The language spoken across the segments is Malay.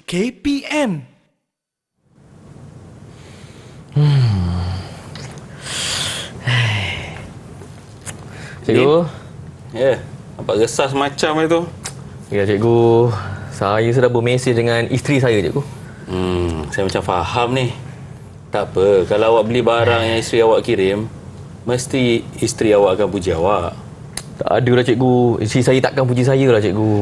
KPM. Cikgu. Ya, nampak resah macam itu. Ya, cikgu. Saya sudah bermesej dengan isteri saya, cikgu. Saya macam faham ni. Tak apa, kalau awak beli barang yang isteri awak kirim, mesti isteri awak akan puji awak. Tak ada lah, cikgu. Isteri saya takkan puji saya lah, cikgu.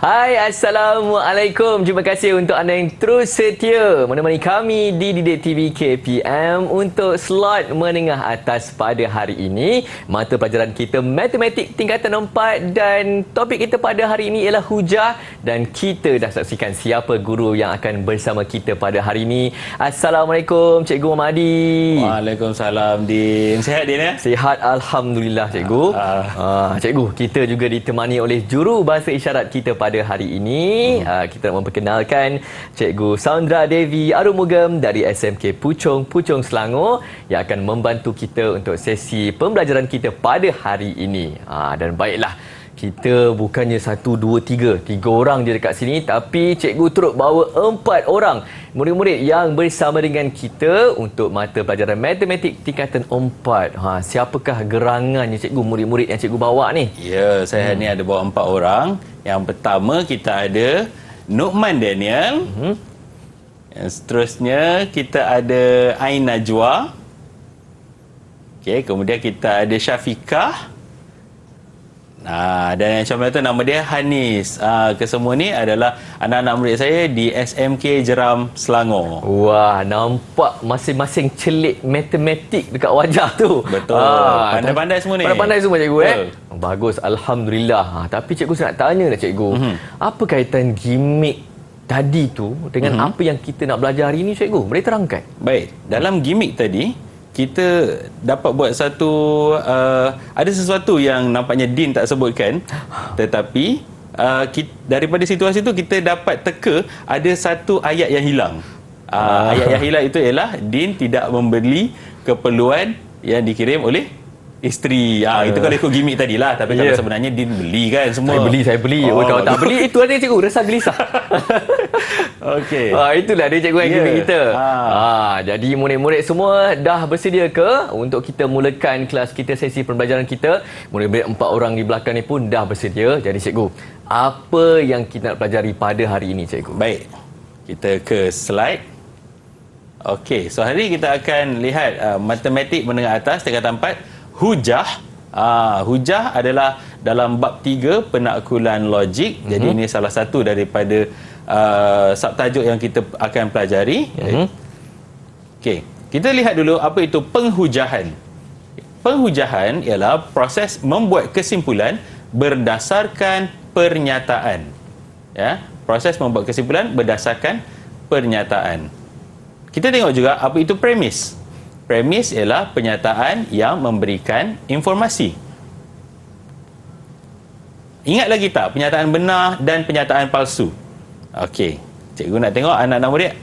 Hai, Assalamualaikum. Terima kasih untuk anda yang terus setia menemani kami di Didik TV KPM untuk slot menengah atas pada hari ini. Mata pelajaran kita Matematik tingkatan 4 dan topik kita pada hari ini ialah hujah, dan kita dah saksikan siapa guru yang akan bersama kita pada hari ini. Assalamualaikum, Cikgu Muhammad Adi. Waalaikumsalam, Din. Sihat, Din, ya? Sihat, Alhamdulillah, Cikgu. Cikgu, kita juga ditemani oleh juru bahasa isyarat kita pada hari ini. Kita nak memperkenalkan Cikgu Saundra Devi Arumugam dari SMK Puchong Selangor yang akan membantu kita untuk sesi pembelajaran kita pada hari ini. Dan baiklah, kita bukannya 1, 2, 3 orang je dekat sini, tapi cikgu turut bawa 4 orang murid-murid yang bersama dengan kita untuk mata pelajaran Matematik tingkatan 4. Siapakah gerangannya, cikgu, murid-murid yang cikgu bawa ni? Ya, saya ni ada bawa 4 orang. Yang pertama kita ada Nukman Daniel. Yang seterusnya kita ada Ain Najwa. Okey, kemudian kita ada Syafiqah. Dan yang comel tu nama dia Hanis. Kesemua ni adalah anak-anak murid saya di SMK Jeram Selangor. Wah, nampak masing-masing celik matematik dekat wajah tu. Betul. Pandai-pandai semua ni. Pandai-pandai semua, cikgu. Betul. Bagus, Alhamdulillah. Tapi cikgu, saya nak tanya lah, cikgu. Apa kaitan gimmick tadi tu dengan apa yang kita nak belajar hari ini, cikgu? Boleh terangkan? Baik, dalam gimmick tadi kita dapat buat satu ada sesuatu yang nampaknya Din tak sebutkan, tetapi daripada situasi itu kita dapat teka ada satu ayat yang hilang. Ayat yang hilang itu ialah Din tidak membeli keperluan yang dikirim oleh isteri. Itu kalau ikut gimmick tadi lah. Tapi kalau sebenarnya Din beli kan semua. Saya beli. Kalau tak beli, itu ada, cikgu. Rasa gelisah. Okey. Itulah dia, cikgu, yang gimmick kita. Jadi murid-murid semua dah bersedia ke untuk kita mulakan kelas kita, sesi pembelajaran kita? Murid-murid 4 orang di belakang ni pun dah bersedia. Jadi, cikgu, apa yang kita nak pelajari pada hari ini, cikgu? Baik. Kita ke slide. Okey. So, hari ini kita akan lihat matematik menengah atas tingkatan 4. Hujah. Hujah adalah dalam bab 3 penaklukan logik. Jadi ini salah satu daripada subtajuk yang kita akan pelajari. Okey, kita lihat dulu apa itu penghujahan. Penghujahan ialah proses membuat kesimpulan berdasarkan pernyataan. Ya, proses membuat kesimpulan berdasarkan pernyataan. Kita tengok juga apa itu premis. Premis ialah pernyataan yang memberikan informasi. Ingat lagi tak pernyataan benar dan pernyataan palsu? Okey, cikgu nak tengok anak-anak murid,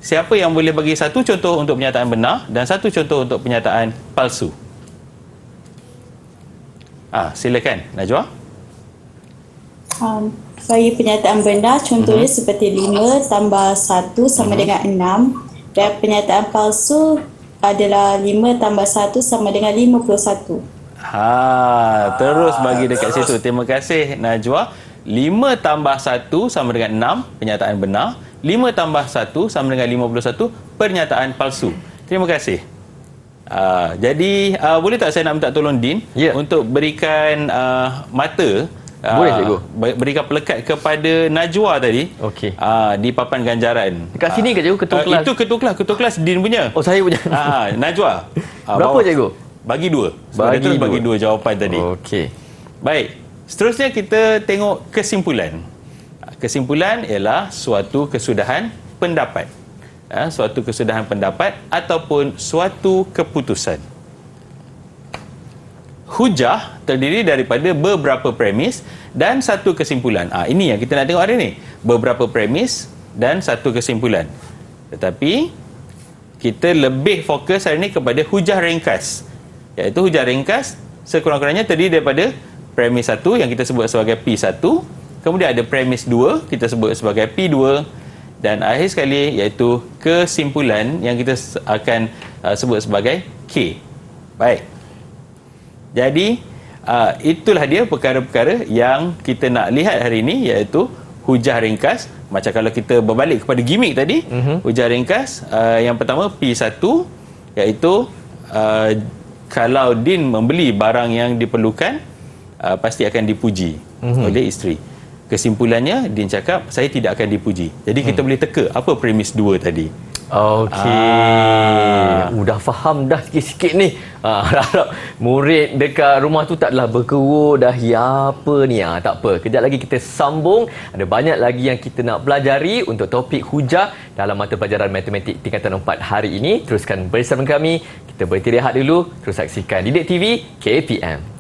siapa yang boleh bagi satu contoh untuk pernyataan benar dan satu contoh untuk pernyataan palsu? Silakan, Najwa. Bagi pernyataan benar, contohnya seperti 5 tambah 1 sama dengan 6. Dan pernyataan palsu adalah 5 tambah 1 sama dengan 51. Terus bagi dekat situ. Terima kasih, Najwa. 5 tambah 1 sama dengan 6, pernyataan benar. 5 tambah 1 sama dengan 51, pernyataan palsu. Terima kasih. Jadi, boleh tak saya nak minta tolong Din untuk berikan mata, boleh, cikgu. berikan pelekat kepada Najwa tadi. Okey. Di papan ganjaran. Dekat sini ke, cikgu, ketua kelas? Itu ketua kelas Din punya. Oh, saya punya. Najwa. Berapa, cikgu? Bagi 2. Bagi 2 jawapan tadi. Okey. Baik. Seterusnya kita tengok kesimpulan. Kesimpulan ialah suatu kesudahan pendapat. Suatu kesudahan pendapat ataupun suatu keputusan. Hujah terdiri daripada beberapa premis dan satu kesimpulan. Ini yang kita nak tengok hari ni. Beberapa premis dan satu kesimpulan. Tetapi kita lebih fokus hari ni kepada hujah ringkas. Iaitu hujah ringkas sekurang-kurangnya terdiri daripada premis 1 yang kita sebut sebagai P1, kemudian ada premis 2 kita sebut sebagai P2, dan akhir sekali iaitu kesimpulan yang kita akan sebut sebagai K. Baik. Jadi itulah dia perkara-perkara yang kita nak lihat hari ini, iaitu hujah ringkas. Macam kalau kita berbalik kepada gimmick tadi, hujah ringkas yang pertama P1 iaitu kalau Din membeli barang yang diperlukan, pasti akan dipuji oleh isteri. Kesimpulannya Din cakap saya tidak akan dipuji. Jadi kita boleh teka apa premis 2 tadi. Okey. Dah faham dah sikit-sikit ni. Harap murid dekat rumah tu taklah berkerut dah apa ni. Tak apa. Kejap lagi kita sambung. Ada banyak lagi yang kita nak pelajari untuk topik hujah dalam mata pelajaran matematik tingkatan 4 hari ini. Teruskan bersama kami. Kita berhenti rehat dulu. Terus saksikan Didik TV KPM.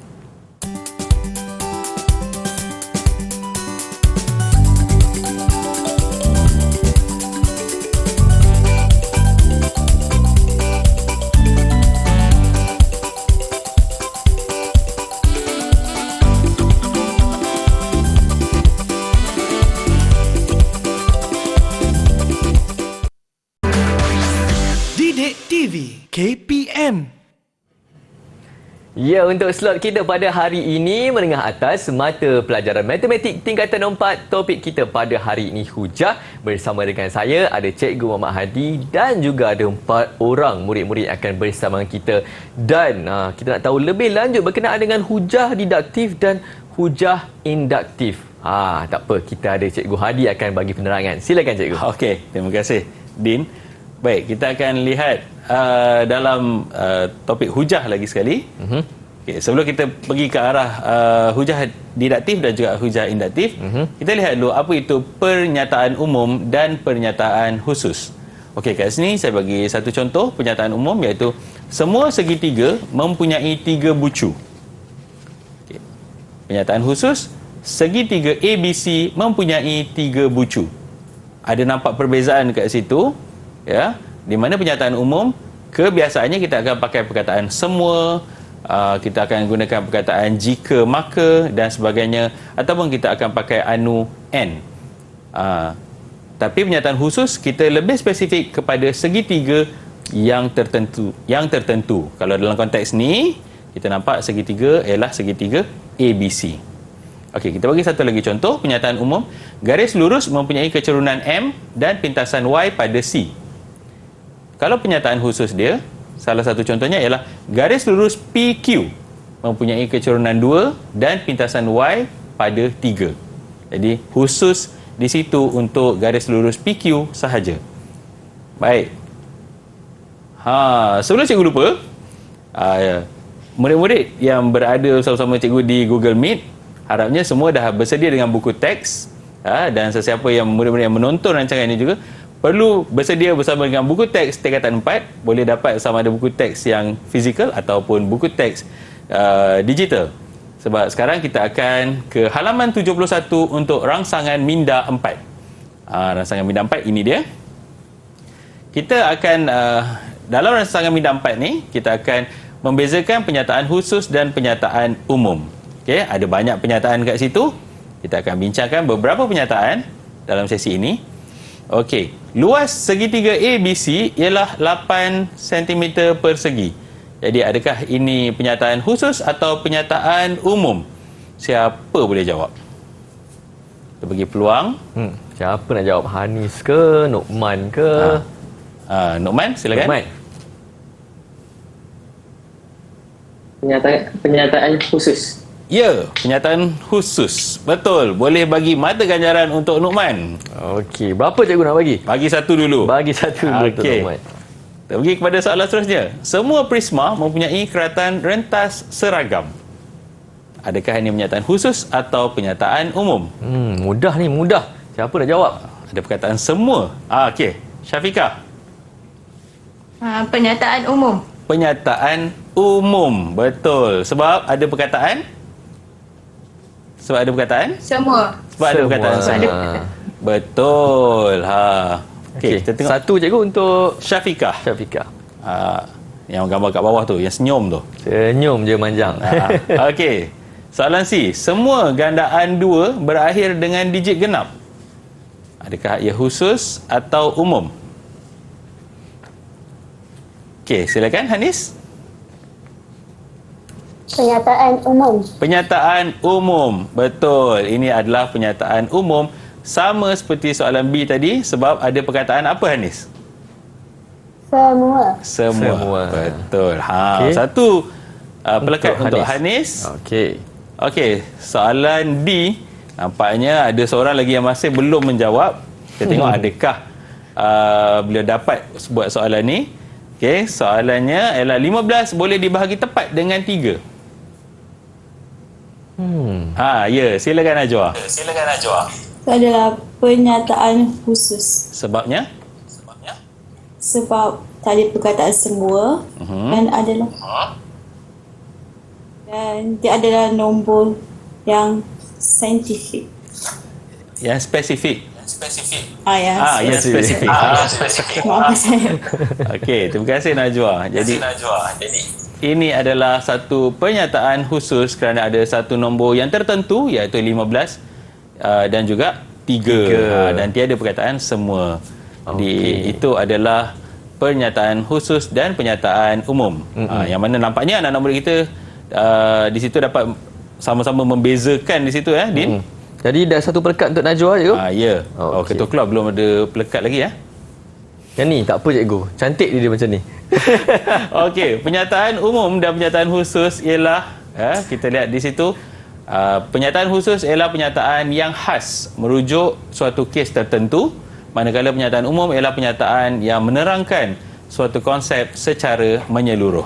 KPM. Ya, untuk slot kita pada hari ini menengah atas mata pelajaran matematik tingkatan 4, topik kita pada hari ini hujah. Bersama dengan saya ada Cikgu Muhammad Hadi dan juga ada 4 orang murid-murid yang akan bersama kita, dan kita nak tahu lebih lanjut berkenaan dengan hujah didaktif dan hujah induktif. Tak apa, kita ada Cikgu Hadi akan bagi penerangan. Silakan Cikgu. Okey, terima kasih Din. Baik, kita akan lihat dalam topik hujah lagi sekali. Okay, sebelum kita pergi ke arah hujah didaktif dan juga hujah induktif, kita lihat dulu apa itu pernyataan umum dan pernyataan khusus. Okey, kat sini saya bagi satu contoh pernyataan umum, iaitu semua segitiga mempunyai 3 bucu. Okay. Pernyataan khusus, segitiga ABC mempunyai 3 bucu. Ada nampak perbezaan kat situ, ya, di mana pernyataan umum kebiasaannya kita akan pakai perkataan semua, kita akan gunakan perkataan jika, maka dan sebagainya, ataupun kita akan pakai anu and. Tapi pernyataan khusus kita lebih spesifik kepada segitiga yang tertentu. Kalau dalam konteks ni kita nampak segitiga ialah segitiga ABC. Okey, kita bagi satu lagi contoh pernyataan umum. Garis lurus mempunyai kecerunan M dan pintasan Y pada C. Kalau pernyataan khusus dia, salah satu contohnya ialah garis lurus PQ mempunyai kecerunan 2 dan pintasan Y pada 3. Jadi khusus di situ untuk garis lurus PQ sahaja. Baik. Sebelum cikgu lupa, murid-murid yang berada bersama-sama cikgu di Google Meet, harapnya semua dah bersedia dengan buku teks, dan sesiapa yang murid-murid yang menonton rancangan ini juga perlu bersedia bersama dengan buku teks tingkatan 4. Boleh dapat sama ada buku teks yang fizikal ataupun buku teks digital. Sebab sekarang kita akan ke halaman 71 untuk rangsangan minda 4. Rangsangan minda 4 ini dia. Kita akan dalam rangsangan minda 4 ni kita akan membezakan pernyataan khusus dan pernyataan umum. Okey, ada banyak pernyataan kat situ. Kita akan bincangkan beberapa pernyataan dalam sesi ini. Okey, luas segitiga ABC ialah 8 cm persegi. Jadi adakah ini pernyataan khusus atau pernyataan umum? Siapa boleh jawab? Kita bagi peluang. Siapa nak jawab? Hanis ke? Nokman ke? Nokman, silakan. Nokman. Pernyataan khusus. Ya, pernyataan khusus. Betul. Boleh bagi mata ganjaran untuk Nokman. Okey, berapa cikgu nak bagi? Bagi satu dulu. Bagi satu dulu untuk Okey. Nokman. Kita pergi kepada soalan seterusnya. Semua prisma mempunyai keratan rentas seragam. Adakah ini pernyataan khusus atau pernyataan umum? Mudah ni, mudah. Siapa nak jawab? Ada perkataan semua. Okey. Syafiqah. Pernyataan umum. Pernyataan umum. Betul. Sebab ada perkataan? Sebab ada perkataan? Semua. Sebab ada perkataan semua. Betul. Okey, kita tengok. Satu cikgu untuk Syafiqah. Syafiqah. Yang gambar kat bawah tu, yang senyum tu. Senyum je manjang. Okey. Soalan C. Semua gandaan 2 berakhir dengan digit genap. Adakah ia khusus atau umum? Okey, silakan Hanis. Pernyataan umum. Pernyataan umum. Betul. Ini adalah pernyataan umum. Sama seperti soalan B tadi. Sebab ada perkataan apa Hanis? Semua. Semua. Betul. Okay. Satu pelekat untuk Hanis. Okey. Okey, soalan D. Nampaknya ada seorang lagi yang masih belum menjawab. Kita tengok adakah beliau dapat buat soalan ni. Okey, soalannya ialah 15 boleh dibahagi tepat dengan 3. Ya, silakan Najwa. Itu adalah pernyataan khusus. Sebabnya? Sebab tadi perkataan semua dan dia adalah nombor yang saintifik. Yang spesifik. Yang spesifik. Maaf saya. Okey, terima kasih Najwa. Jadi ini adalah satu pernyataan khusus kerana ada satu nombor yang tertentu iaitu 15 dan juga 3 dan tiada perkataan semua. Jadi itu adalah pernyataan khusus dan pernyataan umum. Yang mana nampaknya anak-anak murid kita di situ dapat sama-sama membezakan di situ Din. Jadi dah satu pelekat untuk Najwa je ke? Ya. Ketua kelab belum ada pelekat lagi Yang ni tak apa cikgu. Cantik dia macam ni. Okey, pernyataan umum dan pernyataan khusus ialah kita lihat di situ pernyataan khusus ialah pernyataan yang khas merujuk suatu kes tertentu, manakala pernyataan umum ialah pernyataan yang menerangkan suatu konsep secara menyeluruh.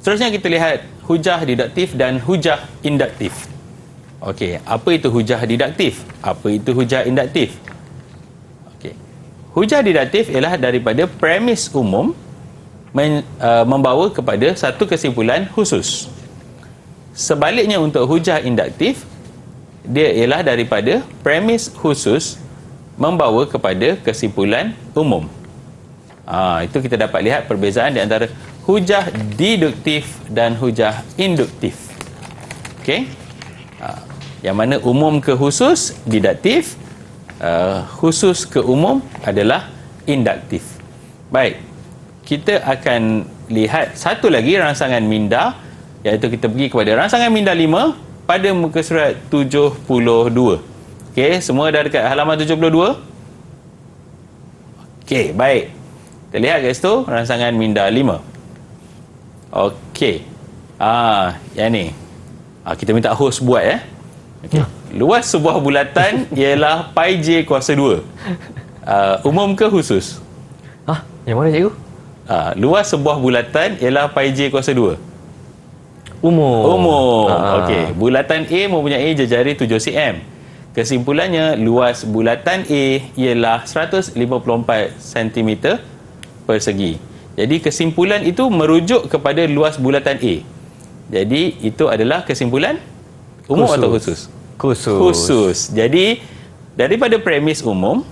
Seterusnya kita lihat hujah deduktif dan hujah induktif. Okey, apa itu hujah deduktif? Apa itu hujah induktif? Okey. Hujah deduktif ialah daripada premis umum membawa kepada satu kesimpulan khusus. Sebaliknya untuk hujah induktif, dia ialah daripada premis khusus membawa kepada kesimpulan umum. Itu kita dapat lihat perbezaan di antara hujah deduktif dan hujah induktif. Okey. Yang mana umum ke khusus deduktif, khusus ke umum adalah induktif. Baik. Kita akan lihat satu lagi rangsangan minda, iaitu kita pergi kepada rangsangan minda 5 pada muka surat 72. Okey, semua dah dekat halaman 72? Okey, baik. Kita lihat kat situ rangsangan minda 5. Okey. Yang ni. Kita minta host buat Okey. Luas sebuah bulatan ialah pi j kuasa 2. Umum ke khusus? Yang mana cikgu? Luas sebuah bulatan ialah pi j kuasa 2. Umum. Okey. Bulatan A mempunyai jejari 7 cm. Kesimpulannya, luas bulatan A ialah 154 cm persegi. Jadi kesimpulan itu merujuk kepada luas bulatan A. Jadi itu adalah kesimpulan umum atau khusus? Khusus. Jadi daripada premis umum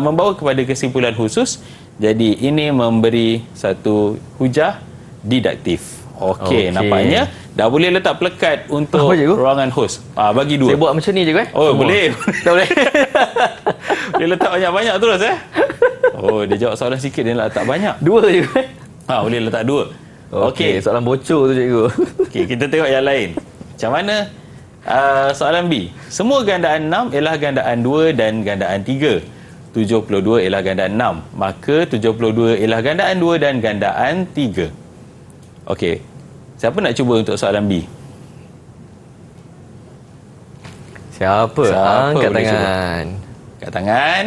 membawa kepada kesimpulan khusus. Jadi ini memberi satu hujah deduktif. Okey, nampaknya dah boleh letak pelekat untuk ruangan host. Bagi 2. Saya buat macam ni je kan? Boleh. Tak boleh. Dia letak banyak-banyak terus dia jawab soalan sikit, dia nak letak banyak. 2 je kan? Boleh letak 2. Okey, soalan bocor tu cikgu. Okey, kita tengok yang lain. Macam mana soalan B? Semua gandaan 6 ialah gandaan 2 dan gandaan 3. 72 ialah gandaan 6. Maka 72 ialah gandaan 2 dan gandaan 3. Okey. Siapa nak cuba untuk soalan B? Siapa? Angkat tangan. Angkat tangan.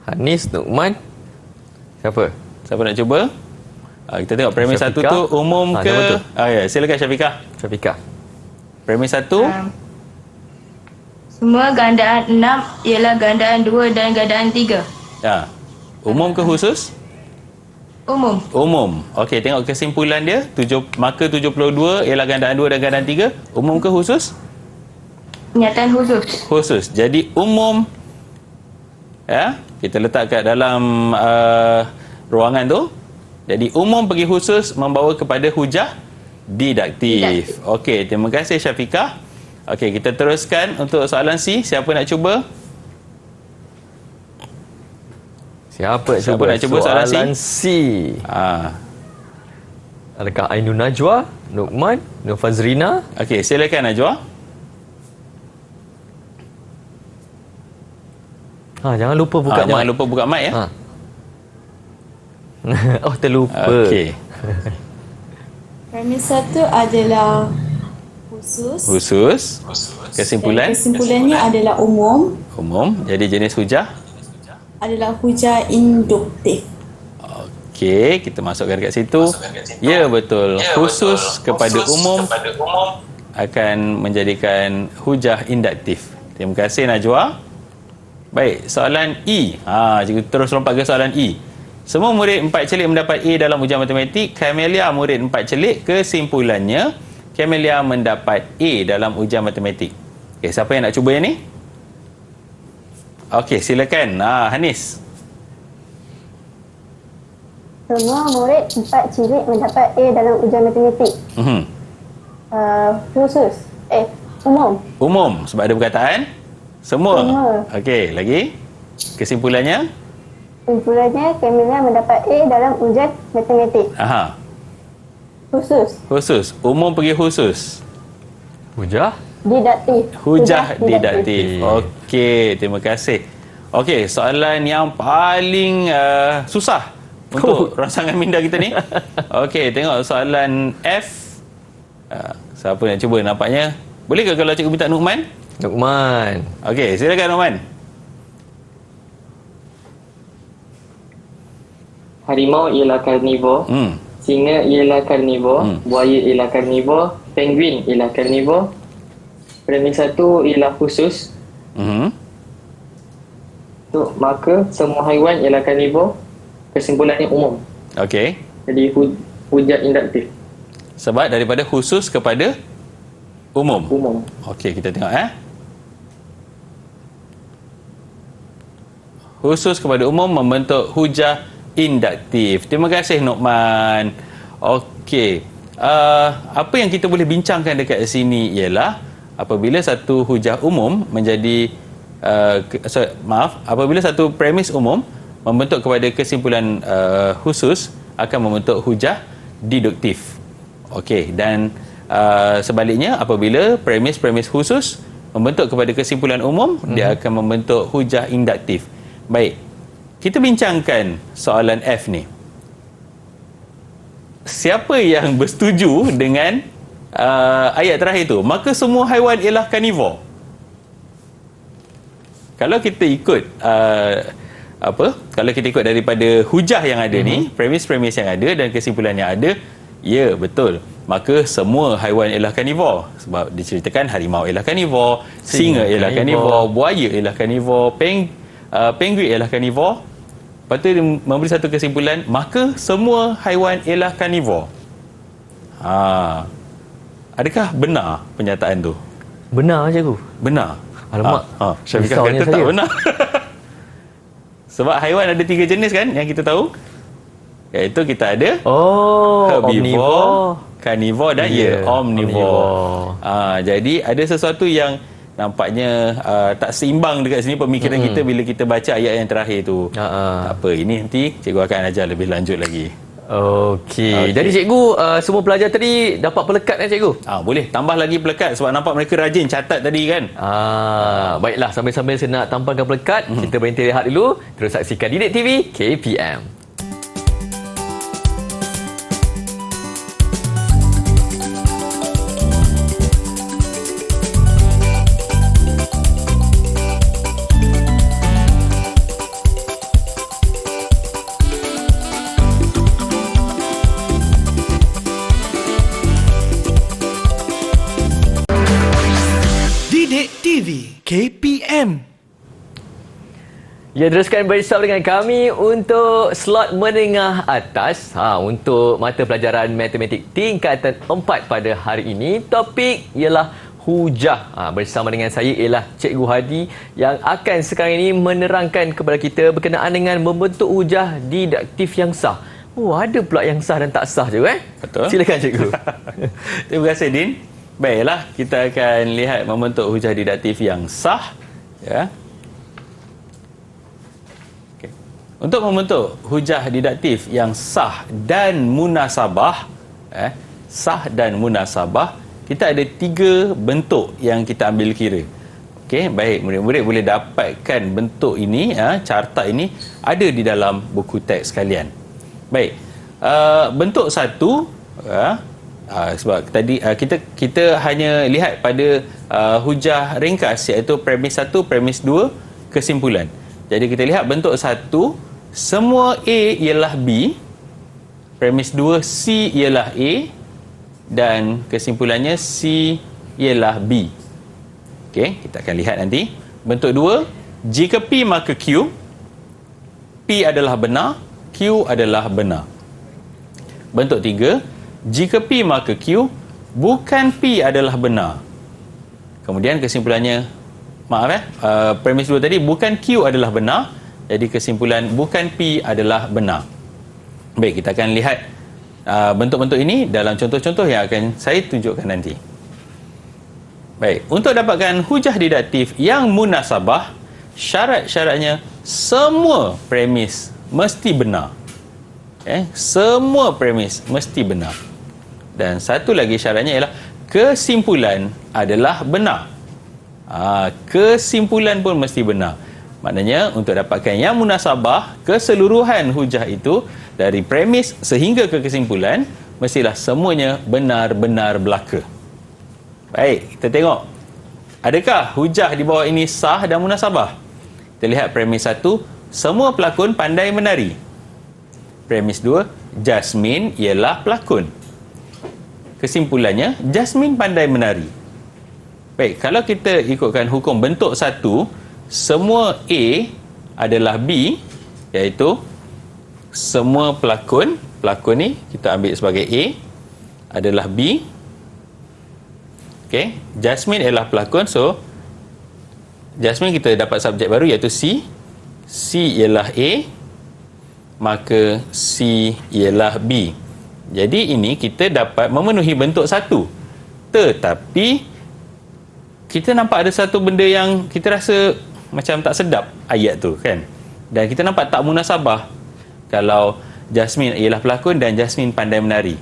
Hanis, Nukman. Siapa? Siapa nak cuba? Kita tengok premis satu Syafiqah. tu umum ke? Nama tu. Ya, silakan Syafiqah. Syafiqah. Premis satu. Semua gandaan 6 ialah gandaan 2 dan gandaan 3. Ya. Umum ke khusus? Umum. Umum. Okey, tengok kesimpulan dia. Maka 72 ialah gandaan 2 dan gandaan 3. Umum ke khusus? Kenyataan khusus. Khusus. Jadi umum, ya, kita letak kat dalam ruangan tu. Jadi umum pergi khusus membawa kepada hujah didaktif. Okey, terima kasih Syafiqah. Okey, kita teruskan untuk soalan C. Siapa nak cuba? Siapa nak cuba soalan C? Adakah Ainun Najwa, Nukman, Nur Fazrina? Okey, silakan Najwa. Jangan lupa buka mic. Jangan lupa buka mic ya. Oh, terlupa. Okey. Premis 1 adalah khusus. Kesimpulan? Kesimpulannya adalah umum. Umum. Jadi jenis hujah? Adalah hujah induktif. Okey, kita masukkan dekat situ. Ya, betul. Khusus kepada umum akan menjadikan hujah induktif. Terima kasih Najwa. Baik, soalan E. Cikgu terus lompat ke soalan E. Semua murid 4 celik mendapat A dalam ujian matematik. Camelia murid 4 celik. Kesimpulannya, Camelia mendapat A dalam ujian matematik. Okey, siapa yang nak cuba yang ni? Okey, silakan. Hanis. Semua murid 4 cilik mendapat A dalam ujian matematik. Khusus. Umum. Umum, sebab ada perkataan semua. Okey, lagi. Kesimpulannya? Kesimpulannya, Camelia mendapat A dalam ujian matematik. Khusus. Umum pergi khusus. Hujah Didaktif. Hujah didaktif. Okey, terima kasih. Okey, soalan yang paling susah untuk rangsangan minda kita ni. Okey, tengok soalan F. Siapa nak cuba nampaknya? Boleh ke kalau cikgu minta Nukman? Nukman. Okey, silakan Nukman. Harimau ialah karnivor, singa ialah karnivor, buaya ialah karnivor, penguin ialah karnivor. Premis 1 ialah khusus. Maka semua haiwan ialah karnivor. Kesimpulannya umum. Okey. Jadi hujah induktif. Sebab daripada khusus kepada umum. Okey, kita tengok Khusus kepada umum membentuk hujah induktif. Terima kasih Nukman. Okey. Apa yang kita boleh bincangkan dekat sini ialah apabila satu hujah umum menjadi apabila satu premis umum membentuk kepada kesimpulan khusus akan membentuk hujah deduktif. Okey, dan sebaliknya apabila premis khusus membentuk kepada kesimpulan umum, dia akan membentuk hujah induktif. Baik. Kita bincangkan soalan F ni. Siapa yang bersetuju dengan ayat terakhir tu? Maka semua haiwan ialah karnivor. Kalau kita ikut kalau kita ikut daripada hujah yang ada ni, premis-premis yang ada dan kesimpulan yang ada, ya, betul. Maka semua haiwan ialah karnivor. Sebab diceritakan harimau ialah karnivor, singa ialah karnivor, buaya ialah karnivor, penguin ialah karnivor. Lepas tu dia memberi satu kesimpulan, maka semua haiwan ialah karnivor. Adakah benar pernyataan tu? Benar cikgu. Benar. Alamak. Syafiqah kata tak benar. Sebab haiwan ada 3 jenis kan yang kita tahu. Iaitu kita ada herbivore, carnivore dan omnivore. Jadi ada sesuatu yang nampaknya tak seimbang dekat sini pemikiran kita bila kita baca ayat yang terakhir tu. Tak apa, ini nanti cikgu akan ajar lebih lanjut lagi. Okey. Jadi cikgu, semua pelajar tadi dapat pelekat kan cikgu? Boleh tambah lagi pelekat sebab nampak mereka rajin catat tadi kan. Baiklah, sambil-sambil saya nak tampilkan pelekat, kita berhenti rehat dulu. Terus saksikan Didik TV KPM. KPM. Ya, teruskan bersama dengan kami untuk slot menengah atas untuk mata pelajaran matematik tingkatan 4 pada hari ini. Topik ialah hujah. Bersama dengan saya ialah Cikgu Hadi yang akan sekarang ini menerangkan kepada kita berkenaan dengan membentuk hujah didaktif yang sah. Oh, ada pula yang sah dan tak sah juga. Betul. Silakan Cikgu. Terima kasih Din. Baiklah, kita akan lihat membentuk hujah didaktif yang sah. Ya. Untuk membentuk hujah didaktif yang sah dan munasabah, kita ada 3 bentuk yang kita ambil kira. Okey, baik, murid-murid boleh dapatkan bentuk ini, carta ini ada di dalam buku teks kalian. Baik, bentuk satu, sebab tadi kita hanya lihat pada hujah ringkas, iaitu premis 1, premis 2, kesimpulan. Jadi kita lihat bentuk 1, semua A ialah B, premis 2 C ialah A, dan kesimpulannya C ialah B. Okey, kita akan lihat nanti. Bentuk 2, jika P maka Q, P adalah benar, Q adalah benar. Bentuk 3, jika P maka Q, bukan P adalah benar. Kemudian kesimpulannya, premis 2 tadi, bukan Q adalah benar, jadi kesimpulan bukan P adalah benar. Baik, kita akan lihat bentuk-bentuk ini dalam contoh-contoh yang akan saya tunjukkan nanti. Baik, untuk dapatkan hujah didaktif yang munasabah, syarat-syaratnya semua premis mesti benar. Semua premis mesti benar. Dan satu lagi syaratnya ialah kesimpulan adalah benar. Kesimpulan pun mesti benar. Maknanya untuk dapatkan yang munasabah, keseluruhan hujah itu dari premis sehingga ke kesimpulan mestilah semuanya benar-benar belaka. Baik, kita tengok. Adakah hujah di bawah ini sah dan munasabah? Kita lihat premis 1, semua pelakon pandai menari. Premis 2, Jasmine ialah pelakon. Kesimpulannya, Jasmine pandai menari. Baik, kalau kita ikutkan hukum bentuk 1, semua A adalah B, iaitu semua pelakon ni kita ambil sebagai A adalah B. Okey, Jasmine adalah pelakon, so Jasmine kita dapat subjek baru iaitu C. C ialah A, maka C ialah B. Jadi ini kita dapat memenuhi bentuk 1. Tetapi kita nampak ada satu benda yang kita rasa macam tak sedap ayat tu kan. Dan kita nampak tak munasabah kalau Jasmine ialah pelakon dan Jasmine pandai menari.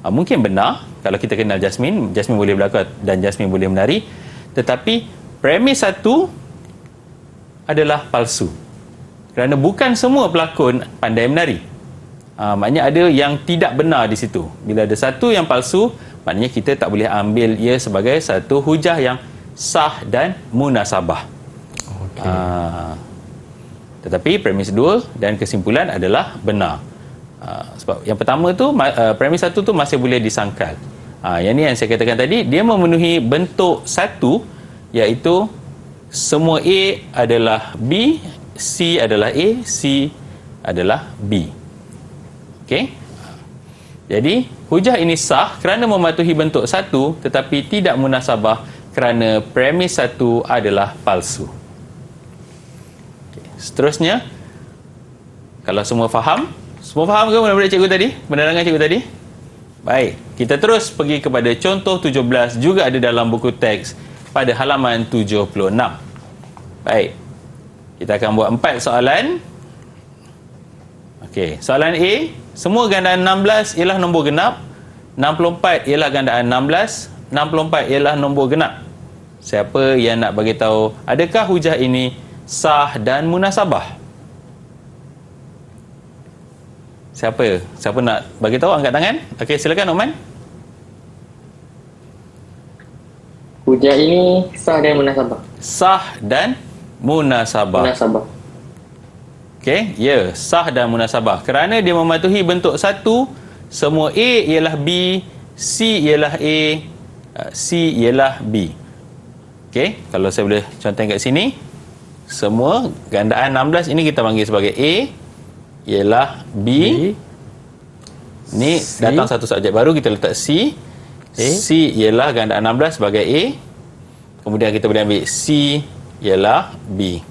Mungkin benar kalau kita kenal Jasmine, Jasmine boleh berlakon dan Jasmine boleh menari, tetapi premis 1 adalah palsu. Kerana bukan semua pelakon pandai menari. Maknanya ada yang tidak benar di situ. Bila ada satu yang palsu, maknanya kita tak boleh ambil ia sebagai satu hujah yang sah dan munasabah. Tetapi premis 2 dan kesimpulan adalah benar. Sebab yang pertama tu, premis 1 tu masih boleh disangkal. Yang ni yang saya katakan tadi, dia memenuhi bentuk 1, iaitu semua A adalah B, C adalah A, C adalah B. Okey. Jadi hujah ini sah kerana mematuhi bentuk 1, tetapi tidak munasabah kerana premis 1 adalah palsu. Seterusnya, kalau semua faham ke murid-murid cikgu tadi? Penerangan cikgu tadi? Baik, kita terus pergi kepada contoh 17, juga ada dalam buku teks pada halaman 76. Baik, kita akan buat 4 soalan. Okey, soalan A, semua gandaan 16 ialah nombor genap, 64 ialah gandaan 16, 64 ialah nombor genap. Siapa yang nak bagi tahu adakah hujah ini sah dan munasabah? Siapa nak bagi tahu, angkat tangan. Okey, silakan Noman. Hujah ini sah dan munasabah. Sah dan munasabah. Munasabah. Okey, ya, sah dan munasabah. Kerana dia mematuhi bentuk 1, semua A ialah B, C ialah A, C ialah B. Okey, kalau saya boleh contohkan kat sini, semua gandaan 16 ini kita panggil sebagai A ialah B. Ni C. datang satu subjek baru, kita letak C. C ialah gandaan 16 sebagai A. Kemudian kita boleh ambil C ialah B.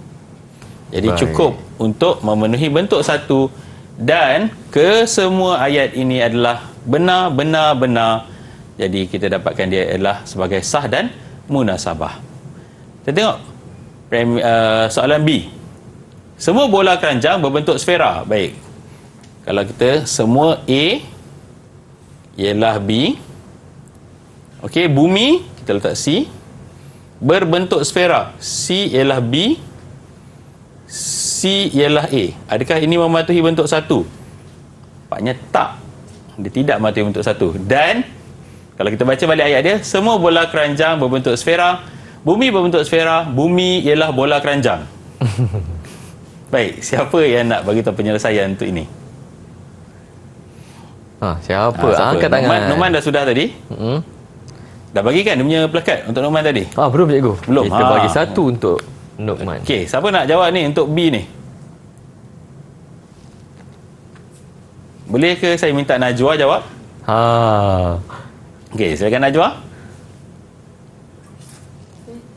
Jadi cukup untuk memenuhi bentuk satu, dan kesemua ayat ini adalah benar, benar, benar. Jadi kita dapatkan dia adalah sebagai sah dan munasabah. Kita tengok soalan B. Semua bola keranjang berbentuk sfera. Baik. Kalau kita semua A ialah B. Okey, bumi kita letak C. Berbentuk sfera. C ialah B. C ialah A. Adakah ini mematuhi bentuk satu? Nampaknya tak. Dia tidak mematuhi bentuk satu. Dan kalau kita baca balik ayat dia, semua bola keranjang berbentuk sfera. Bumi berbentuk sfera. Bumi ialah bola keranjang. Baik, siapa yang nak bagi tahu penyelesaian untuk ini? Siapa? Siapa? Angkat tangan. Numan dah sudah tadi? Dah bagikan dia punya plakat untuk Numan tadi? Belum cikgu. Belum. Kita bagi satu untuk Numan. Okey, siapa nak jawab ni untuk B ni? Boleh ke saya minta Najwa jawab? Okey, silakan Najwa.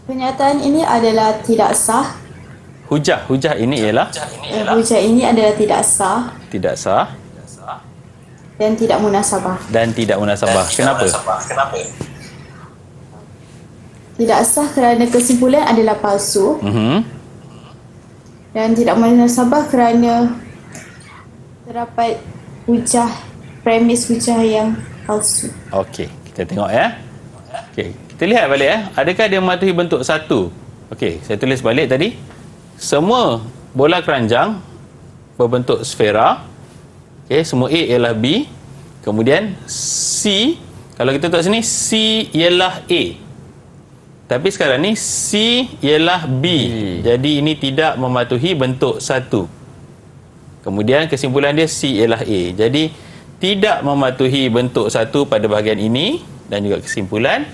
Pernyataan ini adalah tidak sah. Hujah ini ialah Hujah ini adalah tidak sah tidak sah dan tidak munasabah. dan tidak munasabah. Kenapa? Tidak sah kerana kesimpulan adalah palsu dan tidak munasabah kerana terdapat premis hujah yang palsu. Okey, kita tengok ya. Okey, kita lihat balik ya. Adakah dia mematuhi bentuk satu? Okey, saya tulis balik tadi. Semua bola keranjang berbentuk sfera. Okey, semua A ialah B. Kemudian C, kalau kita tengok sini, C ialah A. Tapi sekarang ni C ialah B. Jadi ini tidak mematuhi bentuk satu. Kemudian kesimpulan dia C ialah A. Jadi tidak mematuhi bentuk satu pada bahagian ini dan juga kesimpulan.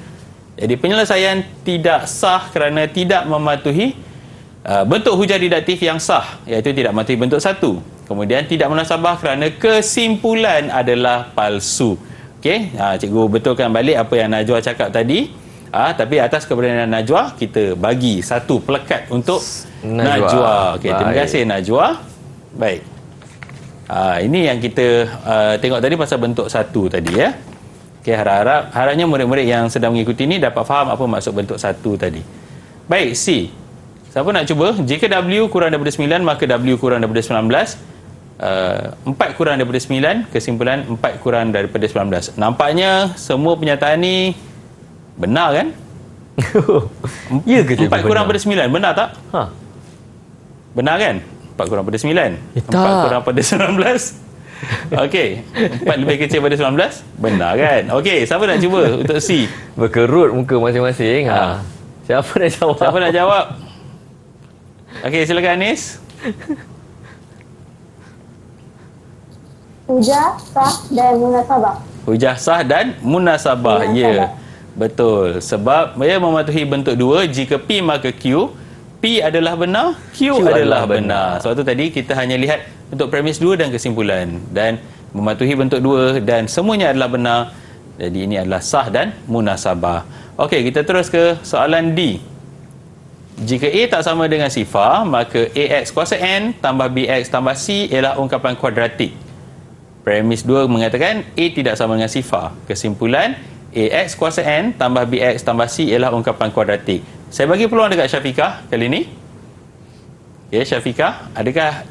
Jadi penyelesaian tidak sah kerana tidak mematuhi bentuk hujah didaktif yang sah, iaitu tidak mematuhi bentuk satu. Kemudian tidak munasabah kerana kesimpulan adalah palsu. Okey, cikgu betulkan balik apa yang Najwa cakap tadi. Tapi atas keberanian Najwa, kita bagi satu pelekat untuk Najwa. Okey, terima kasih Najwa. Baik. Ini yang kita tengok tadi pasal bentuk satu tadi ya. Okey, harapnya murid-murid yang sedang mengikuti ini dapat faham apa maksud bentuk satu tadi. Baik, C. Siapa nak cuba? Jika W kurang daripada 9, maka W kurang daripada 19. 4 kurang daripada 9, kesimpulan 4 kurang daripada 19. Nampaknya semua pernyataan ni benar kan? Ya ke cikgu? 4 kurang daripada 9, benar tak? Benar kan? 4 kurang daripada 9. 4 kurang daripada 19. Okey, 4 lebih kecil daripada 19? Benar kan? Okey, siapa nak cuba untuk C? Berkerut muka masing-masing. Siapa nak jawab? Siapa nak jawab? Okey, silakan Anis. Hujah, sah dan munasabah. Hujah sah dan munasabah. Ya, betul. Sebab ia mematuhi bentuk dua. Jika P maka Q. P adalah benar, Q adalah benar. Sebab tu tadi kita hanya lihat bentuk premis dua dan kesimpulan. Dan mematuhi bentuk dua dan semuanya adalah benar. Jadi ini adalah sah dan munasabah. Okey, kita terus ke soalan D. Jika A tak sama dengan sifar, maka AX kuasa N tambah BX tambah C ialah ungkapan kuadratik. Premis 2 mengatakan A tidak sama dengan sifar. Kesimpulan, AX kuasa N tambah BX tambah C ialah ungkapan kuadratik. Saya bagi peluang dekat Syafiqah kali ini. Ya, Syafiqah, adakah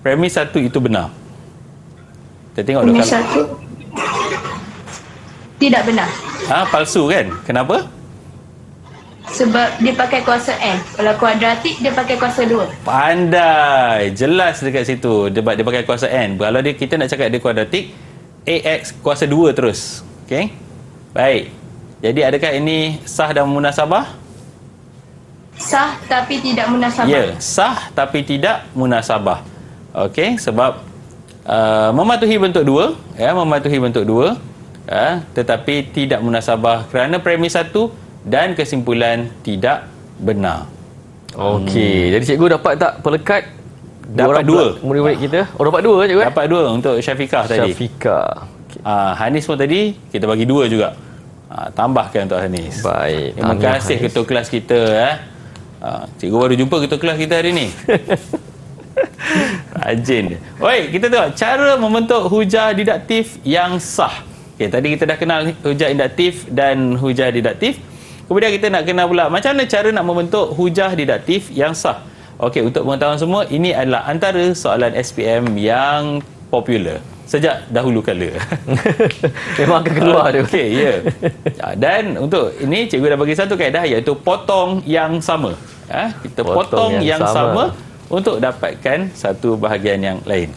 premis 1 itu benar? Kita tengok dulu. Premis 1 tidak benar. Palsu kan? Kenapa? Sebab dia pakai kuasa N. Kalau kuadratik, dia pakai kuasa 2. Pandai. Jelas dekat situ. Dia pakai kuasa N. Kalau kita nak cakap dia kuadratik, AX kuasa 2 terus. Okey? Baik. Jadi adakah ini sah dan munasabah? Sah tapi tidak munasabah. Ya, sah tapi tidak munasabah. Okey, sebab mematuhi bentuk 2, ya, mematuhi bentuk 2, tetapi tidak munasabah kerana premis 1 dan kesimpulan tidak benar. Okey. Jadi cikgu dapat tak pelekat? Dapat dua. Murid-murid kita. Oh, dapat dua cikgu? Dapat 2 untuk Syafiqah tadi. Syafiqah. Hanis pun tadi kita bagi 2 juga. Tambahkan untuk Hanis. Baik. Terima Tahniah, kasih Hanis. ketua kelas kita. Cikgu baru jumpa ketua kelas kita hari ni. Rajin dia. Oi, kita tengok cara membentuk hujah didaktif yang sah. Okey, tadi kita dah kenal hujah induktif dan hujah didaktif. Kemudian kita nak kenal pula macam mana cara nak membentuk hujah didaktif yang sah. Okey, untuk pengetahuan semua, ini adalah antara soalan SPM yang popular sejak dahulu kala. Memang akan keluar dia. Okey, ya. Dan untuk ini cikgu dah bagi satu kaedah iaitu potong yang sama. Kita potong yang sama untuk dapatkan satu bahagian yang lain.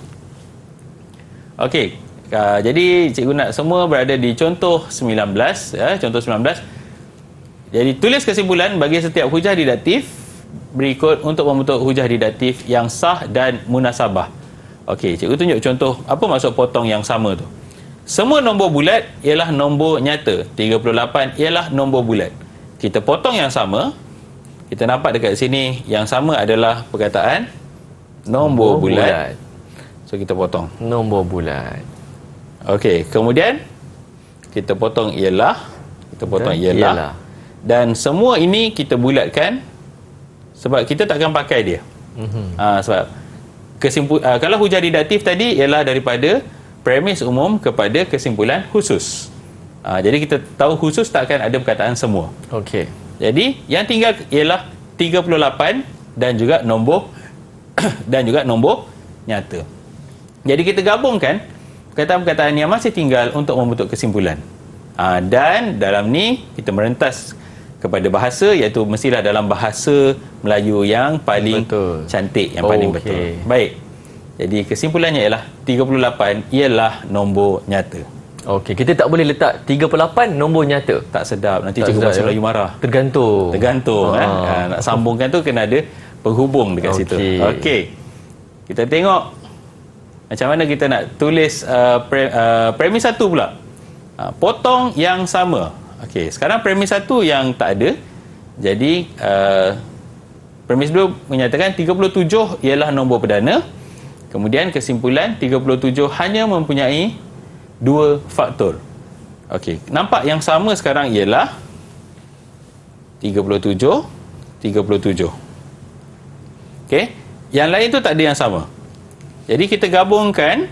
Okey, jadi cikgu nak semua berada di contoh 19, contoh 19. Jadi tulis kesimpulan bagi setiap hujah didaktif berikut untuk membentuk hujah didaktif yang sah dan munasabah. Okey, cikgu tunjuk contoh apa maksud potong yang sama tu. Semua nombor bulat ialah nombor nyata. 38 ialah nombor bulat. Kita potong yang sama. Kita nampak dekat sini yang sama adalah perkataan nombor bulat. So kita potong. Nombor bulat. Okey, kemudian kita potong ialah, kita potong ialah. Dan semua ini kita bulatkan sebab kita takkan pakai dia. Sebab kalau hujah didaktif tadi ialah daripada premis umum kepada kesimpulan khusus. Jadi kita tahu khusus takkan ada perkataan semua. Okey. Jadi yang tinggal ialah 38 dan juga nombor dan juga nombor nyata. Jadi kita gabungkan perkataan-perkataan yang masih tinggal untuk membentuk kesimpulan. Dan dalam ni kita merentas kepada bahasa, iaitu mestilah dalam bahasa Melayu yang paling cantik, yang paling betul. Baik. Jadi kesimpulannya ialah 38 ialah nombor nyata. Okey, kita tak boleh letak 38 nombor nyata. Tak sedap, nanti Tak cikgu sedap, bahasa ya? Melayu marah. Tergantung. Nak sambungkan tu kena ada penghubung dekat situ. Okey. Kita tengok macam mana kita nak tulis premis 1 pula. Potong yang sama. Okey, sekarang premis 1 yang tak ada. Jadi premis 2 menyatakan 37 ialah nombor perdana. Kemudian kesimpulan 37 hanya mempunyai 2 faktor. Okey, nampak yang sama sekarang ialah 37. Okey, yang lain tu tak ada yang sama. Jadi kita gabungkan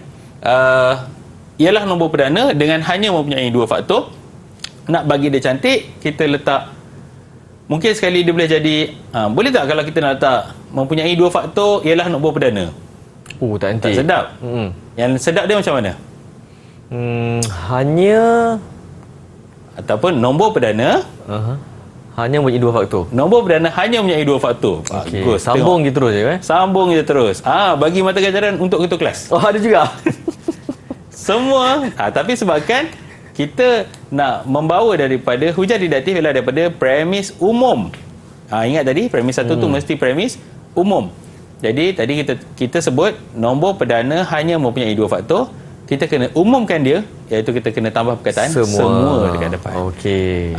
ialah nombor perdana dengan hanya mempunyai 2 faktor. Nak bagi dia cantik, kita letak, mungkin sekali dia boleh jadi, boleh tak kalau kita nak letak mempunyai 2 faktor ialah nombor perdana? Tak nanti. Tak sedap. Yang sedap dia macam mana? Hanya ataupun nombor perdana hanya mempunyai 2 faktor. Nombor perdana hanya mempunyai 2 faktor. Okay. Bagus. Sambung je terus je Sambung je terus. Bagi mata pelajaran untuk ketua kelas. Oh, ada juga. Semua. Tapi sebabkan kita nak membawa daripada hujah didaktif ialah daripada premis umum. Ingat tadi premis 1 tu mesti premis umum. Jadi tadi kita sebut nombor perdana hanya mempunyai 2 faktor. Kita kena umumkan dia, iaitu kita kena tambah perkataan semua dekat depan. Okey.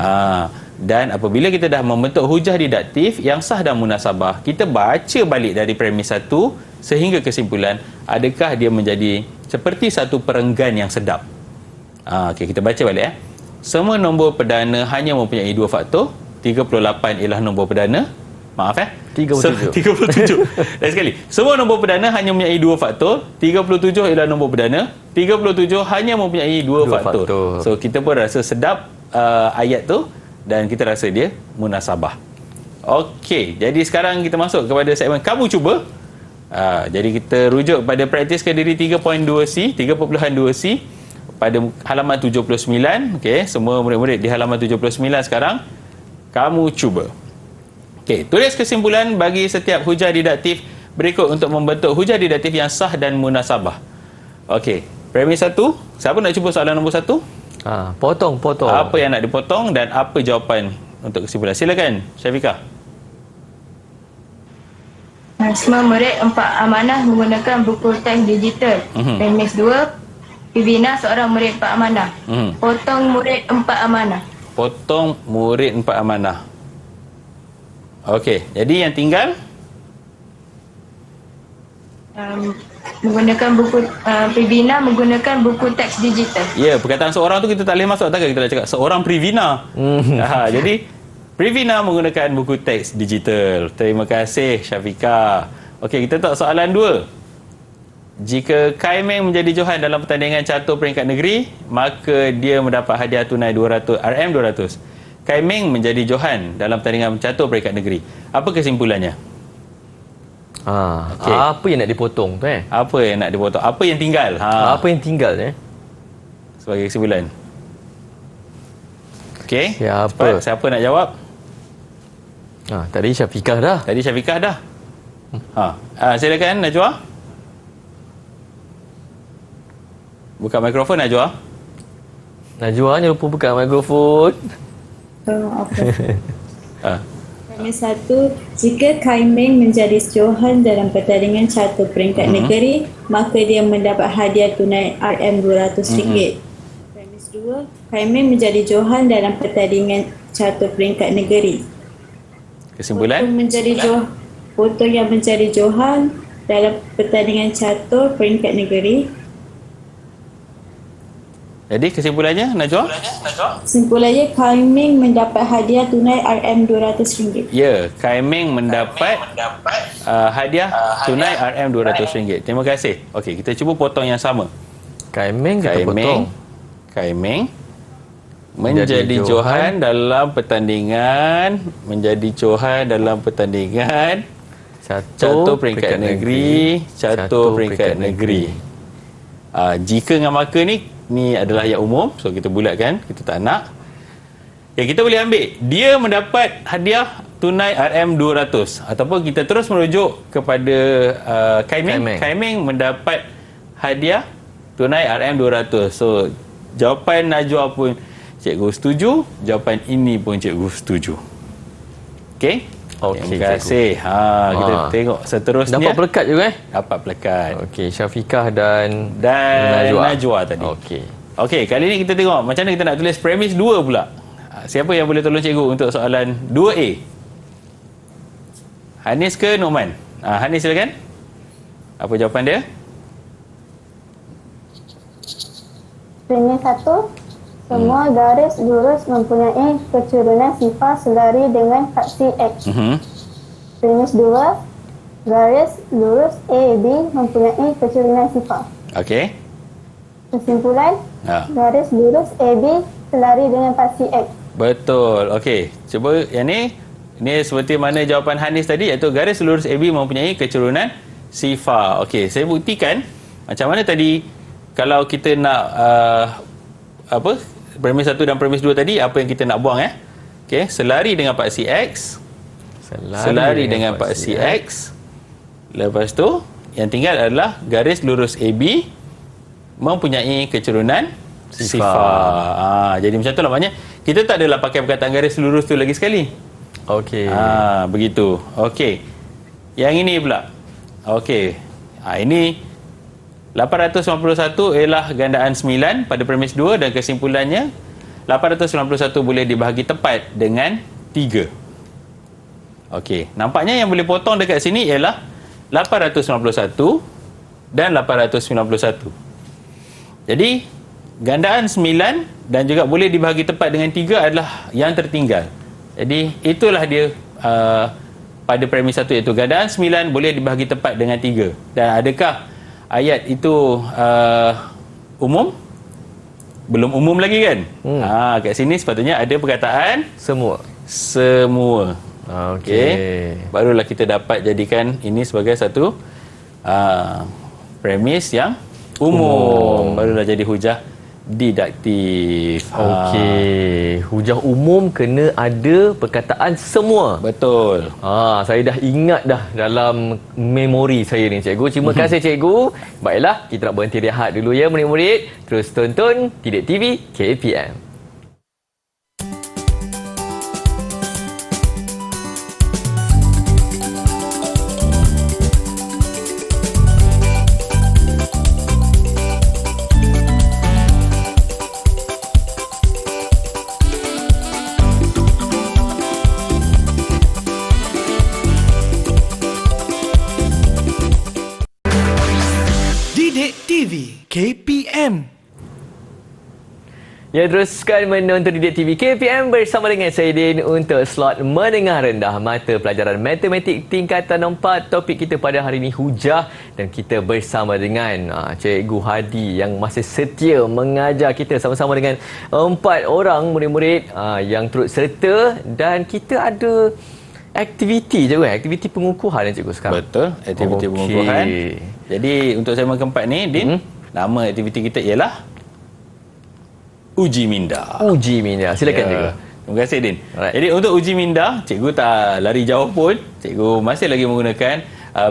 Dan apabila kita dah membentuk hujah didaktif yang sah dan munasabah, kita baca balik dari premis 1 sehingga kesimpulan, adakah dia menjadi seperti satu perenggan yang sedap. Okey, kita baca balik. Semua nombor perdana hanya mempunyai 2 faktor. 38 ialah nombor perdana. Maaf 37. Lagi sekali. Semua nombor perdana hanya mempunyai 2 faktor. 37 ialah nombor perdana. 37 hanya mempunyai 2 faktor. So kita pun rasa sedap ayat tu dan kita rasa dia munasabah. Okey, jadi sekarang kita masuk kepada segmen kamu cuba. Jadi kita rujuk pada praktis ke diri 3.2C, 3.2C pada halaman 79. Okey, semua murid-murid di halaman 79 sekarang. Kamu cuba. Okey, tulis kesimpulan bagi setiap hujah didaktif berikut untuk membentuk hujah didaktif yang sah dan munasabah. Okey, premis 1. Siapa nak cuba soalan nombor 1? Potong. Apa yang nak dipotong dan apa jawapan untuk kesimpulan? Silakan, Syafiqah. Semua murid 4 amanah menggunakan buku teks digital. Premis 2, Pivina seorang murid 4 amanah. Potong murid 4 amanah. Potong murid 4 amanah. Okey, jadi yang tinggal Menggunakan buku Privina menggunakan buku teks digital. ya, perkataan seorang tu kita tak boleh masuk, takkan kita nak cakap seorang Privina. Jadi Privina menggunakan buku teks digital. Terima kasih Syafiqah. Okey, kita tengok soalan 2. Jika Kai Meng menjadi johan dalam pertandingan catur peringkat negeri, maka dia mendapat hadiah tunai 200 RM200. Kai Meng menjadi johan dalam pertandingan catur peringkat negeri. Apa kesimpulannya? Okey. Apa yang nak dipotong tu Apa yang nak dipotong? Apa yang tinggal? Apa yang tinggal Sebagai kesimpulan. Okey. Siapa? Cepat. Siapa nak jawab? Tadi Syafiqah dah. Tadi Syafiqah dah. Silakan Najwa. Buka mikrofon Najwa. Najwa jangan lupa buka mikrofon. Premis 1, jika Kai Meng menjadi johan dalam pertandingan catur peringkat negeri, maka dia mendapat hadiah tunai RM200. Premis 2, Kai Meng menjadi johan dalam pertandingan catur peringkat negeri. Kesimpulan? Foto yang menjadi johan dalam pertandingan catur peringkat negeri. Jadi kesimpulannya Najwa? Kesimpulannya, Kai Meng mendapat hadiah tunai RM200. Ya, Kai Meng mendapat hadiah tunai RM200. Terima kasih. Okey, kita cuba potong yang sama. Kai Meng kita potong. Kai Meng menjadi johan dalam pertandingan catur peringkat negeri. Jika dengan maka ni adalah yang umum, so kita bulatkan, kita tak nak. Yang kita boleh ambil, dia mendapat hadiah tunai RM200, ataupun kita terus merujuk kepada Kai Meng. Kai Meng mendapat hadiah tunai RM200. So jawapan Najwa pun cikgu setuju, jawapan ini pun cikgu setuju. Okey? Terima kasih. Kita tengok seterusnya. Dapat pelekat juga Dapat pelekat. Okey, Syafiqah dan Najwa tadi. Okey, kali ni kita tengok macam mana kita nak tulis premis 2 pula. Siapa yang boleh tolong cikgu untuk soalan 2A? Hanis ke Noman? Hanis silakan. Apa jawapan dia? Premis 1, semua garis lurus mempunyai keturunan sifar selari dengan faksi X. Premis 2, garis lurus AB mempunyai keturunan sifar. Okey. Kesimpulan, garis lurus AB selari dengan faksi X. Betul. Okey. Cuba yang ni seperti mana jawapan Hanis tadi, iaitu garis lurus AB mempunyai keturunan sifar. Okey, saya buktikan macam mana tadi kalau kita nak premis 1 dan premis 2 tadi, apa yang kita nak buang Okey, selari dengan paksi X. Selari dengan paksi X. Lepas tu yang tinggal adalah garis lurus AB mempunyai keturunan sifar. Jadi macam tu lah, maknanya kita tak adalah pakai perkataan garis lurus tu lagi sekali. Okey. Begitu. Okey. Yang ini pula. Okey. Ini 891 ialah gandaan 9 pada premis 2, dan kesimpulannya 891 boleh dibahagi tepat dengan 3. Okey, nampaknya yang boleh potong dekat sini ialah 891 dan 891. Jadi gandaan 9 dan juga boleh dibahagi tepat dengan 3 adalah yang tertinggal. Jadi itulah dia pada premis 1, iaitu gandaan 9 boleh dibahagi tepat dengan 3. Dan adakah ayat itu umum? Belum umum lagi kan? Kat sini sepatutnya ada perkataan semua. Okey. Barulah kita dapat jadikan ini sebagai satu premis yang umum. Barulah jadi hujah didaktif. Okey, hujah umum kena ada perkataan semua. Betul. Saya dah ingat dah dalam memori saya ni, cikgu. Terima kasih cikgu. Baiklah, kita nak berhenti rehat dulu ya murid-murid. Terus tonton Didik TV KPM. TV KPM. Ya, teruskan menonton Didik TV KPM bersama dengan saya Din untuk slot menengah rendah mata pelajaran matematik tingkatan 4. Topik kita pada hari ini hujah dan kita bersama dengan Cikgu Hadi yang masih setia mengajar kita sama-sama dengan 4 orang murid-murid yang turut serta, dan kita ada aktiviti je kan, aktiviti pengukuhan cikgu sekarang. Betul, aktiviti pengukuhan. Jadi untuk segmen keempat ni Din, nama aktiviti kita ialah uji minda. Uji minda. Silakan cikgu. Terima kasih Din. Alright. Jadi untuk uji minda, cikgu tak lari jauh pun. Cikgu masih lagi menggunakan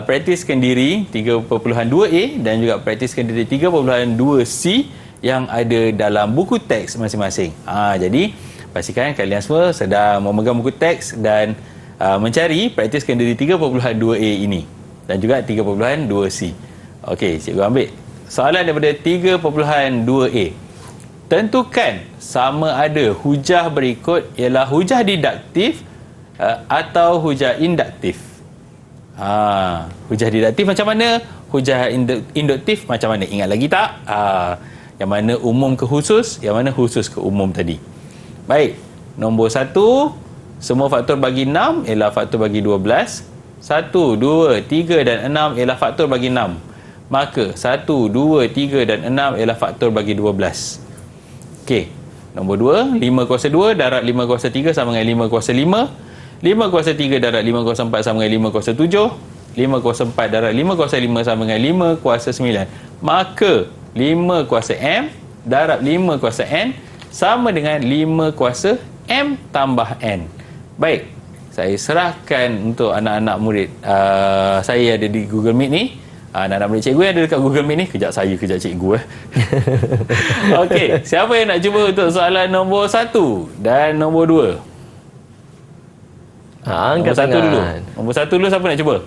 praktiskan diri 3.2a dan juga praktiskan diri 3.2c yang ada dalam buku teks masing-masing. Jadi pastikan kalian semua sedang memegang buku teks dan mencari praktiskan diri 3.2a ini dan juga 3.2c. Okey, cikgu ambil soalan daripada 3.2a. Tentukan sama ada hujah berikut ialah hujah didaktif atau hujah induktif. Hujah didaktif macam mana? Hujah induktif macam mana? Ingat lagi tak? Yang mana umum ke khusus, yang mana khusus ke umum tadi. Baik, nombor 1, semua faktor bagi 6 ialah faktor bagi 12. 1, 2, 3 dan 6 ialah faktor bagi 6. Maka 1, 2, 3 dan 6 ialah faktor bagi 12. Okey, nombor 2, 5 kuasa 2 darab 5 kuasa 3 sama dengan 5 kuasa 5. 5 kuasa 3 darab 5 kuasa 4 sama dengan 5 kuasa 7. 5 kuasa 4 darab 5 kuasa 5 sama dengan 5 kuasa 9. Maka 5 kuasa M darab 5 kuasa N sama dengan 5 kuasa M tambah N. Baik, saya serahkan untuk anak-anak murid saya ada di Google Meet ni. Anak-anak murid cikgu yang ada dekat Google Meet ni, kejap saya, kejap cikgu. Okey, siapa yang nak cuba untuk soalan nombor 1 dan nombor 2? Angkat nombor 1 dulu. tangan. Nombor 1 dulu, siapa nak cuba?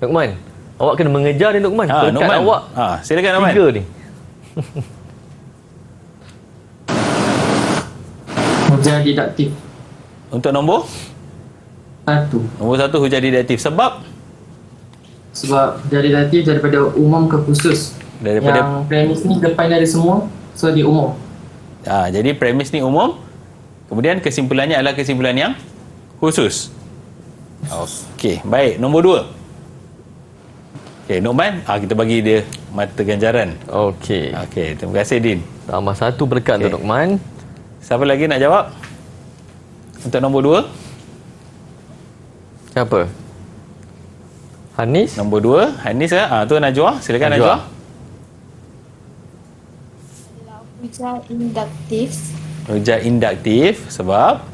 Nukman, awak kena mengejar ni Nukman. Pekat Nukman. awak. Silakan Nukman. 3 ni. Hujah didaktif. Untuk nombor? 1. Nombor 1 hujah didaktif. Sebab Sebab hujah didaktif daripada umum ke khusus. daripada Yang premis ni depan ada semua, so dia umum. jadi premis ni umum. Kemudian kesimpulannya adalah kesimpulan yang khusus. Okey, baik. Nombor 2. Okey, Nukman, kita bagi dia mata ganjaran. Okey. Okey, terima kasih Din. Tambah 1 berkat untuk Nukman. Siapa lagi nak jawab? Untuk nombor 2? Siapa? Hanis? Nombor 2, Hanis tu Najwa. Silakan Najwa. Hujah induktif. Hujah induktif sebab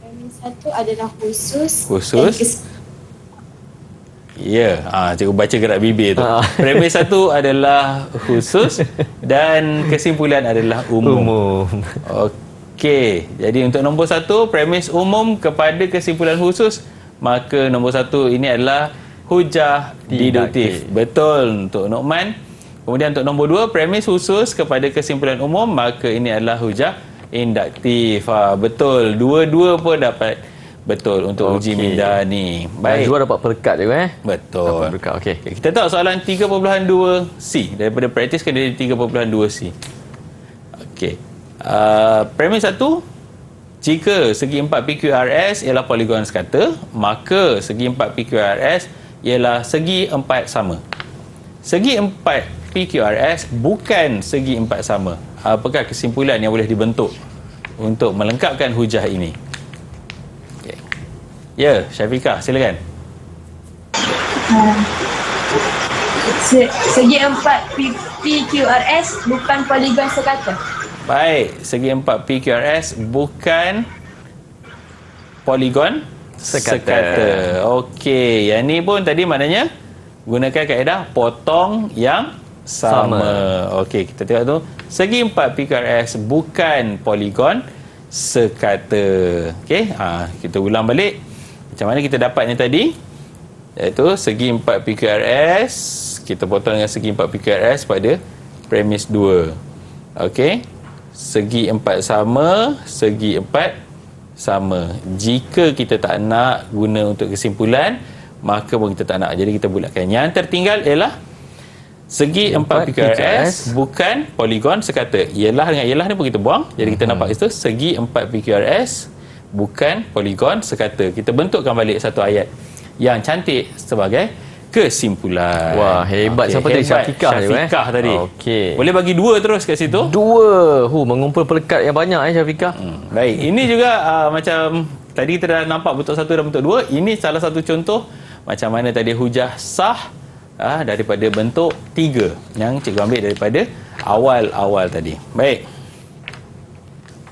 Premis 1 adalah khusus. Khusus. Ya, cikgu baca gerak bibir tu. Premis 1 adalah khusus dan kesimpulan adalah umum. Okey, jadi untuk nombor 1, premis umum kepada kesimpulan khusus, maka nombor 1 ini adalah hujah diduktif. Betul untuk Nukman. Kemudian untuk nombor 2, premis khusus kepada kesimpulan umum, maka ini adalah hujah induktif. Betul, dua-dua pun dapat betul untuk uji minda ni. Baik. Najwa dapat perekat je Betul. Dapat perekat. Okey. Kita tahu soalan 3.2c daripada praktiskan dari 3.2c. Okey. Premis 1, jika segi 4 PQRS ialah poligon sekata, maka segi 4 PQRS ialah segi 4 sama. Segi 4 PQRS bukan segi 4 sama. Apakah kesimpulan yang boleh dibentuk untuk melengkapkan hujah ini? Okay. Ya, Syafiqah, silakan. Segi 4 PQRS bukan poligon sekata. Baik, segi 4 PQRS bukan poligon sekata. Okey, yang ni pun tadi maknanya gunakan kaedah potong yang sama. Okey, kita tengok tu. Segi 4 PQRS bukan poligon sekata. Okey, kita ulang balik. Macam mana kita dapat ni tadi? Iaitu segi 4 PQRS kita potong dengan segi 4 PQRS pada premis 2. Okey. Segi 4 sama, segi 4 sama. Jika kita tak nak guna untuk kesimpulan, maka pun kita tak nak. Jadi kita bulatkan. Yang tertinggal ialah Segi 4 PQRS bukan poligon sekata. Ialah dengan ialah ni pun kita buang. Jadi kita nampak itu segi 4 PQRS bukan poligon sekata. Kita bentukkan balik satu ayat yang cantik sebagai kesimpulan. Wah, hebat. Siapa tadi? Syafiqah tadi. Okey. Boleh bagi 2 terus kat situ. 2. Mengumpul pelekat yang banyak Syafiqah. Baik. Ini juga macam tadi kita dah nampak bentuk 1 dan bentuk 2. Ini salah satu contoh macam mana tadi hujah sah daripada bentuk 3 yang cikgu ambil daripada awal-awal tadi. Baik.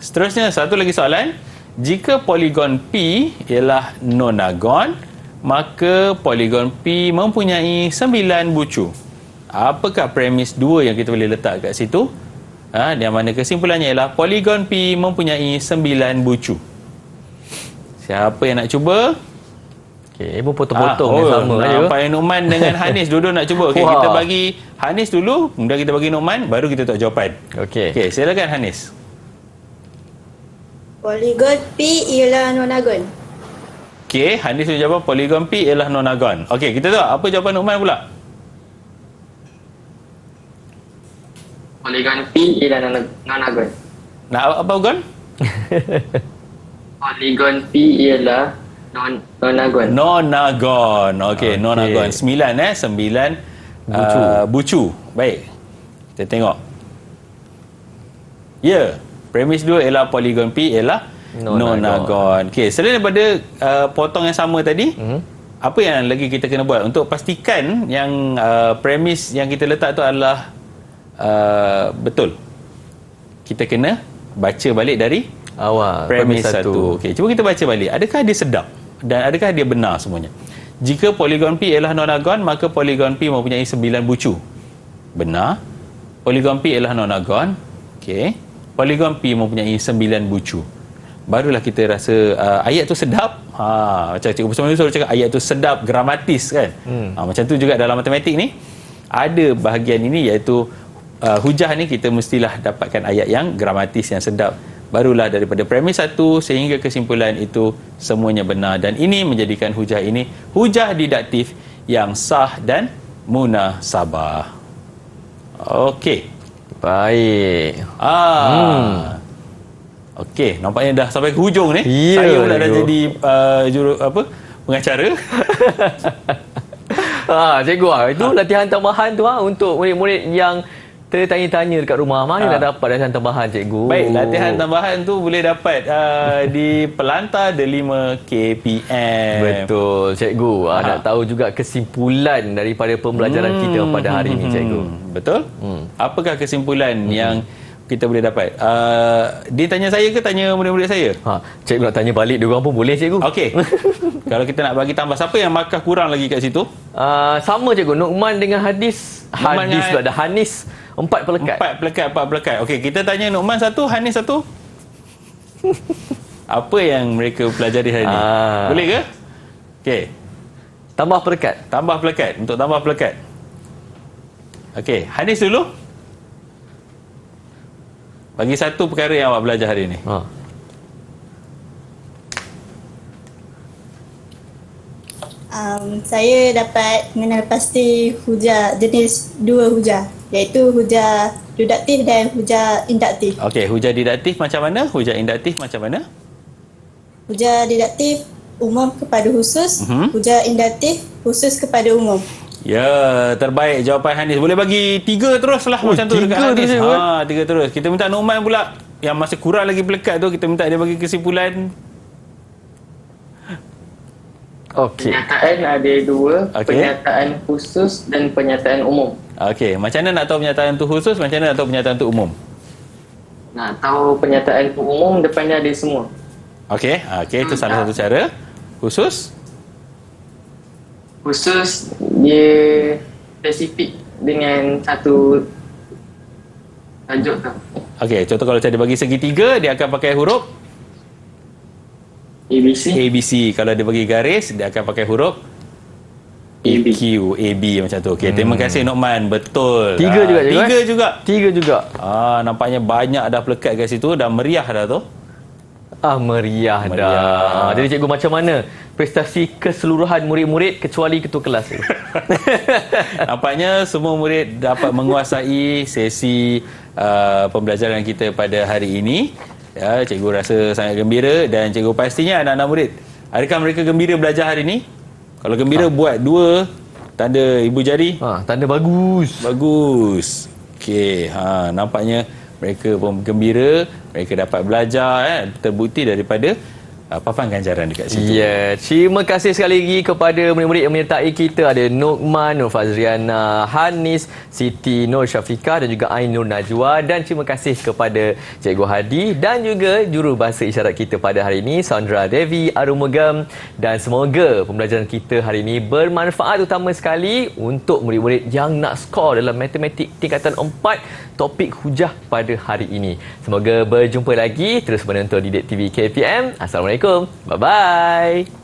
Seterusnya, satu lagi soalan. Jika poligon P ialah nonagon, maka poligon P mempunyai 9 bucu. Apakah premis 2 yang kita boleh letak kat situ? Yang mana kesimpulannya ialah poligon P mempunyai 9 bucu. Siapa yang nak cuba? Okey, ibu potong-potong yang sama aja. Nampak Nu'man dengan Hanis dua-dua nak cuba. Okey, kita bagi Hanis dulu, kemudian kita bagi Nu'man, baru kita tak jawapan. Okey, silakan Hanis. Poligon P ialah nonagon. Okey, Hanis sudah jawab poligon P ialah nonagon. Okey, kita tahu apa jawapan Nu'man pula? Poligon P ialah nonagon. Nak apa Gon? Poligon P ialah nonagon. Nonagon. Okey, nonagon. 9 bucu. Baik. Kita tengok. Ya, premis 2 ialah poligon P ialah nonagon. Okey, selain daripada potong yang sama tadi, apa yang lagi kita kena buat untuk pastikan yang premis yang kita letak tu adalah betul? Kita kena baca balik dari awal premis 1. Okey, cuba kita baca balik. Adakah dia sedap dan adakah dia benar semuanya? Jika poligon P ialah nonagon, maka poligon P mempunyai 9 bucu. Benar. Poligon P ialah nonagon. Okey. Poligon P mempunyai 9 bucu. Barulah kita rasa ayat tu sedap. Macam Cikgu Pusman selalu cakap ayat tu sedap, gramatis kan. Macam tu juga dalam matematik ni. Ada bahagian ini iaitu hujah ni kita mestilah dapatkan ayat yang gramatis, yang sedap. Barulah daripada premis 1 sehingga kesimpulan itu semuanya benar. Dan ini menjadikan hujah ini hujah didaktif yang sah dan munasabah. Okey. Baik. Okey, nampaknya dah sampai ke hujung ni. Ya, saya pula dah jadi pengacara. Cikgu, itu latihan tambahan tu untuk murid-murid yang tertanya-tanya dekat rumah. Mana dah dapat latihan tambahan, cikgu? Baik, latihan tambahan tu boleh dapat di Pelantar Delima KPM. Betul, cikgu. Nak tahu juga kesimpulan daripada pembelajaran kita pada hari ini, cikgu. Betul? Apakah kesimpulan yang kita boleh dapat? Dia tanya saya ke tanya murid-murid saya? Cikgu nak tanya balik diorang pun boleh, cikgu. Okey. Kalau kita nak bagi tambah, siapa yang markah kurang lagi kat situ? Sama, cikgu. Nu'man dengan Hanis. Ada Hanis. 4 pelekat. 4 pelekat. Okey, kita tanya Nu'man 1, Hanis 1. Apa yang mereka pelajari hari ini? Boleh ke? Okey. Tambah pelekat. Tambah pelekat. Untuk tambah pelekat. Okey, Hanis dulu. Bagi satu perkara yang awak belajar hari ini. Saya dapat mengenal pasti hujah, jenis 2 hujah, iaitu hujah deduktif dan hujah induktif. Okey, hujah didaktif macam mana? Hujah induktif macam mana? Hujah diduktif umum kepada khusus, hujah induktif khusus kepada umum. Ya, terbaik jawapan Hanis. Boleh bagi 3 terus lah macam tu dekat Hanis. 3 terus. Kita minta Nu'man pula yang masih kurang lagi pelekat tu, kita minta dia bagi kesimpulan. Okey. Penyataan ada 2, penyataan khusus dan penyataan umum. Okey, macam mana nak tahu penyataan tu khusus, macam mana nak tahu penyataan tu umum? Nak tahu penyataan tu umum, depannya ada semua. Okey, itu salah satu cara. Khusus? Khusus dia spesifik dengan satu tajuk tu. Okey, contoh kalau dia bagi segitiga, dia akan pakai huruf ABC. Kalau dia bagi garis, dia akan pakai huruf AB macam tu. Okey, terima kasih Nu'man. Betul. 3 juga, cikgu. 3 juga. 3 juga. Nampaknya banyak dah pelekat kat situ, dah meriah dah tu. Meriah dah. Jadi cikgu, macam mana prestasi keseluruhan murid-murid kecuali ketua kelas? Nampaknya semua murid dapat menguasai sesi pembelajaran kita pada hari ini. Ya, cikgu rasa sangat gembira dan cikgu pastinya anak-anak murid, adakah mereka gembira belajar hari ini? Kalau gembira, buat 2 tanda ibu jari. Tanda bagus. Bagus. Okey, nampaknya mereka pun gembira, mereka dapat belajar, terbukti daripada papan ganjaran dekat situ. Ya, terima kasih sekali lagi kepada murid-murid yang menyertai kita. Ada Nokman, Nur Fazriana, Hanis, Siti Nur Syafiqah dan juga Ainur Najwa. Dan terima kasih kepada Cikgu Hadi dan juga juru bahasa isyarat kita pada hari ini, Sandra Devi Arumugam. Dan semoga pembelajaran kita hari ini bermanfaat, utama sekali untuk murid-murid yang nak skor dalam matematik tingkatan 4 topik hujah pada hari ini. Semoga berjumpa lagi. Terus menonton Didik TV KPM. Assalamualaikum. Bye-bye.